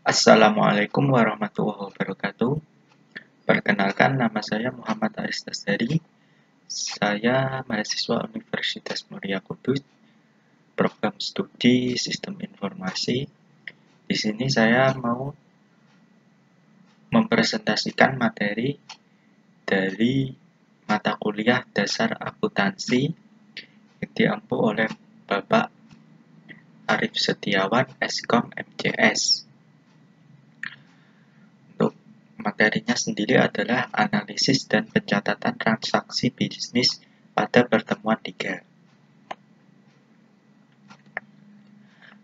Assalamualaikum warahmatullahi wabarakatuh. Perkenalkan, nama saya Muhammad Aris Tasdari. Saya mahasiswa Universitas Muria Kudus, program studi Sistem Informasi. Di sini saya mau mempresentasikan materi dari mata kuliah dasar akuntansi yang diampu oleh Bapak Arif Setiawan, Eskom MCS. Materinya sendiri adalah analisis dan pencatatan transaksi bisnis pada pertemuan 3.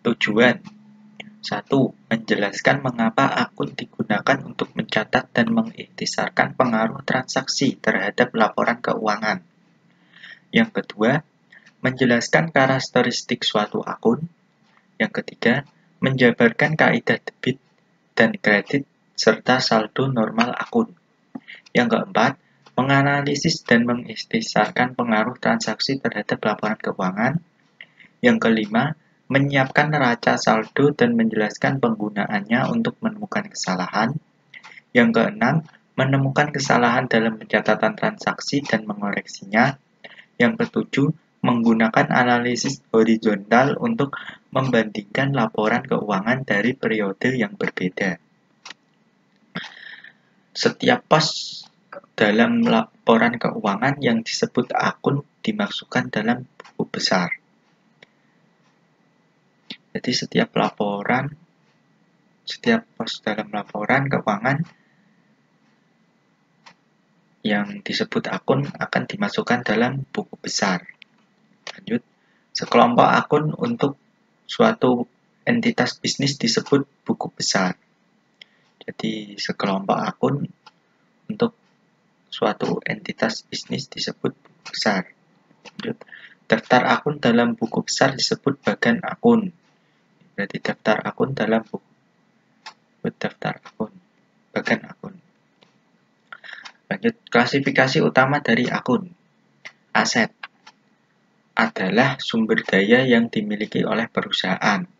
Tujuan 1. Menjelaskan mengapa akun digunakan untuk mencatat dan mengikhtisarkan pengaruh transaksi terhadap laporan keuangan. Yang kedua, menjelaskan karakteristik suatu akun. Yang ketiga, menjabarkan kaidah debit dan kredit serta saldo normal akun. Yang keempat, menganalisis dan mengikhtisarkan pengaruh transaksi terhadap laporan keuangan. Yang kelima, menyiapkan neraca saldo dan menjelaskan penggunaannya untuk menemukan kesalahan. Yang keenam, menemukan kesalahan dalam pencatatan transaksi dan mengoreksinya. Yang ketujuh, menggunakan analisis horizontal untuk membandingkan laporan keuangan dari periode yang berbeda. Setiap pos dalam laporan keuangan yang disebut akun dimasukkan dalam buku besar. Jadi setiap pos dalam laporan keuangan yang disebut akun akan dimasukkan dalam buku besar. Lanjut, sekelompok akun untuk suatu entitas bisnis disebut buku besar. Jadi sekelompok akun untuk suatu entitas bisnis disebut buku besar. Lanjut, daftar akun dalam buku besar disebut bagan akun. Berarti daftar akun dalam buku bagan akun. Lanjut, klasifikasi utama dari akun. Aset adalah sumber daya yang dimiliki oleh perusahaan.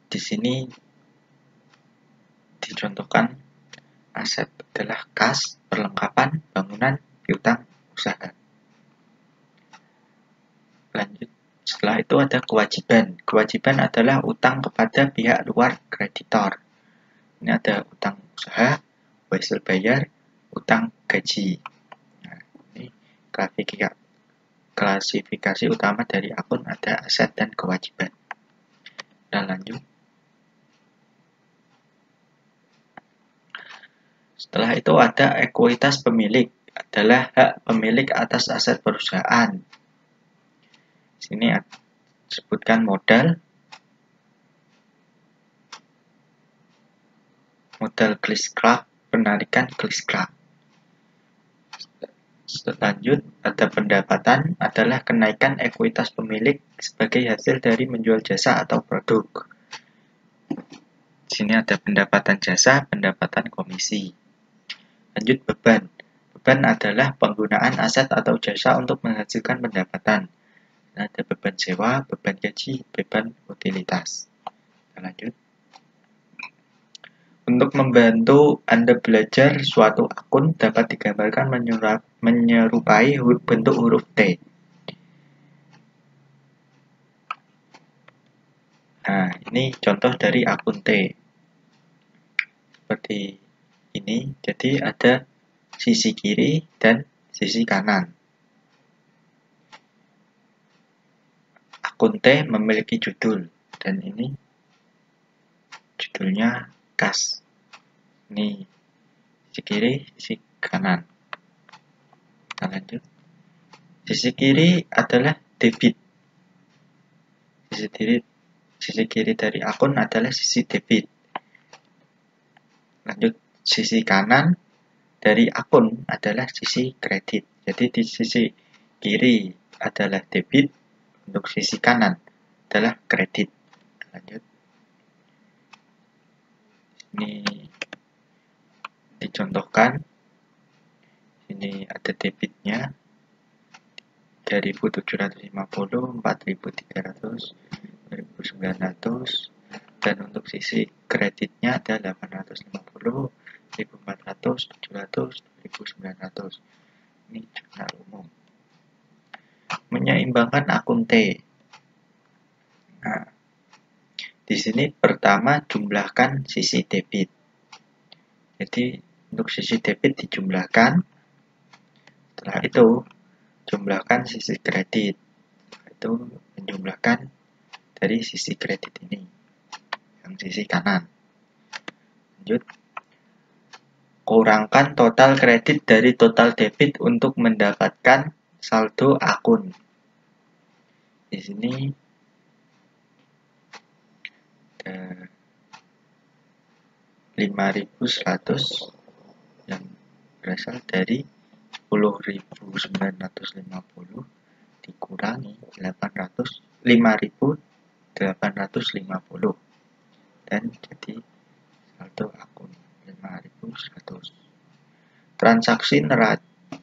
Di sini dicontohkan aset adalah kas, perlengkapan, bangunan, piutang, usaha. Lanjut, setelah itu ada kewajiban. Kewajiban adalah utang kepada pihak luar kreditor. Ini ada utang usaha, hasil bayar, utang gaji. Nah, ini klasifikasi utama dari akun ada aset dan kewajiban. Kita lanjut. Setelah itu ada ekuitas pemilik, adalah hak pemilik atas aset perusahaan. Sini disebutkan modal Klistrak, penarikan Klistrak. Selanjut, ada pendapatan adalah kenaikan ekuitas pemilik sebagai hasil dari menjual jasa atau produk. Sini ada pendapatan jasa, pendapatan komisi. Lanjut, beban. Beban adalah penggunaan aset atau jasa untuk menghasilkan pendapatan. Ada beban sewa, beban gaji, beban utilitas. Kita lanjut. Untuk membantu Anda belajar, suatu akun dapat digambarkan menyerupai bentuk huruf T. Nah, ini contoh dari akun T. Seperti ini, jadi ada sisi kiri dan sisi kanan. Akun T memiliki judul, dan ini judulnya kas. Ini sisi kiri, sisi kanan. Kita lanjut. Sisi kiri adalah debit. Sisi kiri dari akun adalah sisi debit. Lanjut, sisi kanan dari akun adalah sisi kredit. Jadi di sisi kiri adalah debit, untuk sisi kanan adalah kredit. Lanjut. Ini dicontohkan. Ini ada debitnya 3.750, 4.300, 2.900, dan untuk sisi kreditnya ada 850, 1.400, 700, 2.900. Ini jurnal umum. Menyeimbangkan akun T. Nah, di sini pertama jumlahkan sisi debit. Jadi untuk sisi debit dijumlahkan. Setelah itu jumlahkan sisi kredit. Itu menjumlahkan dari sisi kredit ini, yang sisi kanan. Lanjut. Kurangkan total kredit dari total debit untuk mendapatkan saldo akun. Di sini ada 5.100 yang berasal dari 10.950 dikurangi 5.850 dan jadi saldo akun 5.100.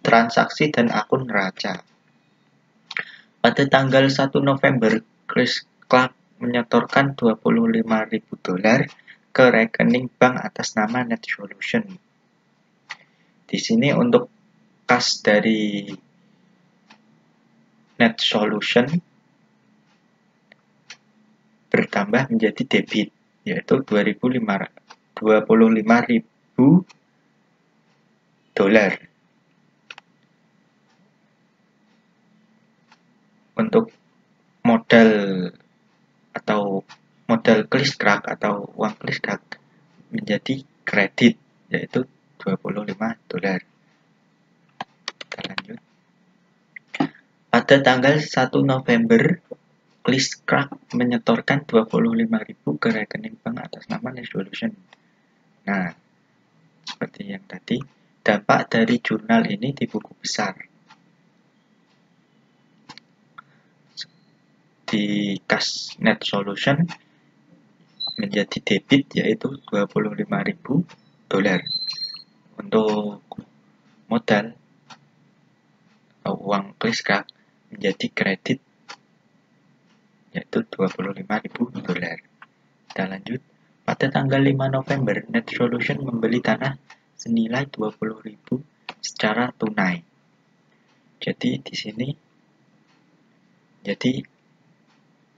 Transaksi dan akun neraca. Pada tanggal 1 November, Chris Clark menyetorkan $25.000 ke rekening bank atas nama NetSolution. Di sini untuk kas dari NetSolution bertambah menjadi debit, yaitu $25.000. Untuk modal atau modal Cliscrack atau uang Cliscrack menjadi kredit, yaitu $25. Kita lanjut. Pada tanggal 1 November, Cliscrack menyetorkan $25.000 ke rekening bank atas nama NetSolution. Nah, seperti yang tadi, dampak dari jurnal ini di buku besar. Di kas NetSolution menjadi debit, yaitu $25.000. Untuk modal atau uang Cliscrack menjadi kredit, yaitu $25.000. Kita lanjut. Pada tanggal 5 November, NetSolution membeli tanah senilai $20.000 secara tunai. Jadi di sini jadi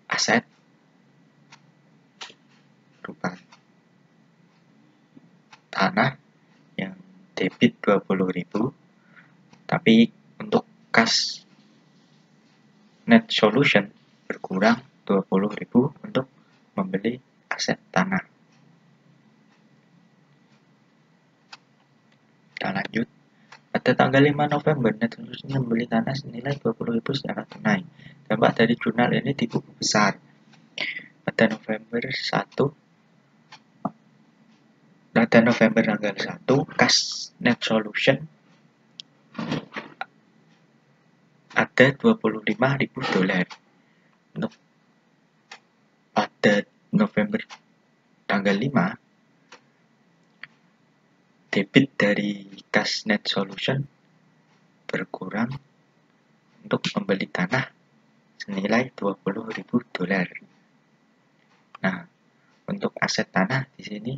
aset berupa tanah yang debit $20.000, tapi untuk kas NetSolution berkurang $20.000 untuk membeli aset tanah. Kita lanjut. Pada tanggal 5 November, NetSolution membeli tanah senilai $20.000 secara tunai. Dampak dari jurnal ini di buku besar. Pada November tanggal 1, kas NetSolution ada $25.000. Untuk pada November tanggal 5, debit dari kas NetSolution berkurang untuk membeli tanah senilai $20.000. Nah, untuk aset tanah di sini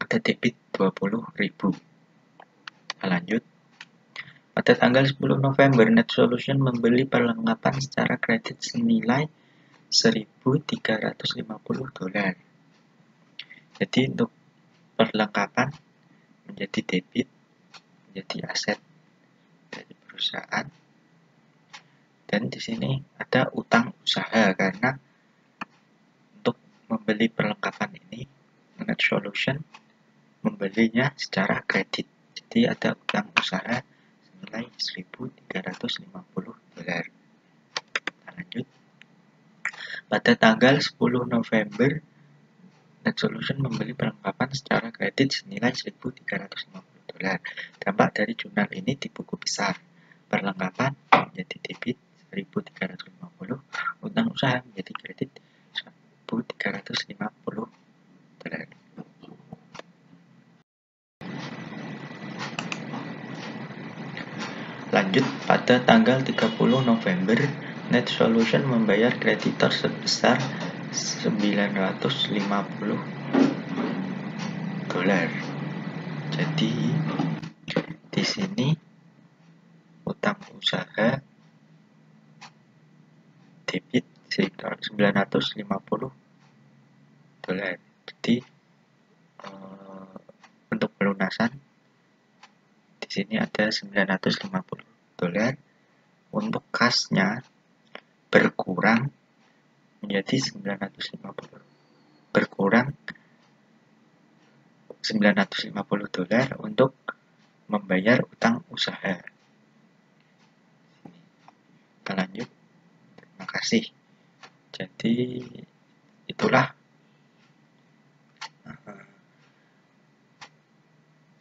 ada debit $20.000. Lanjut. Pada tanggal 10 November, NetSolution membeli perlengkapan secara kredit senilai $1.350. Jadi untuk perlengkapan menjadi debit, menjadi aset dari perusahaan. Dan di sini ada utang usaha karena untuk membeli perlengkapan ini NetSolution membelinya secara kredit. Jadi ada utang usaha senilai $1.350. Kita lanjut. Pada tanggal 10 November, NetSolution membeli perlengkapan secara kredit senilai $1.350. Dampak dari jurnal ini di buku besar. Perlengkapan menjadi debit $1.350, utang usaha menjadi kredit $1.350. Lanjut, pada tanggal 30 November, Net Solution membayar kreditor sebesar $950. Jadi di sini utang usaha debit sekitar $950. Jadi untuk pelunasan di sini ada $950. Untuk kasnya berkurang menjadi $950. Berkurang $950 untuk membayar utang usaha. Kita lanjut. Terima kasih. Jadi itulah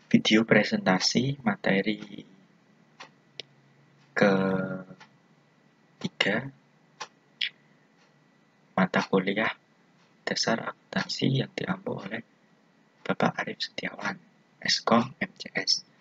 video presentasi materi ketiga mata kuliah dasar akuntansi yang diambil oleh Bapak Arif Setiawan, Eskom MCS.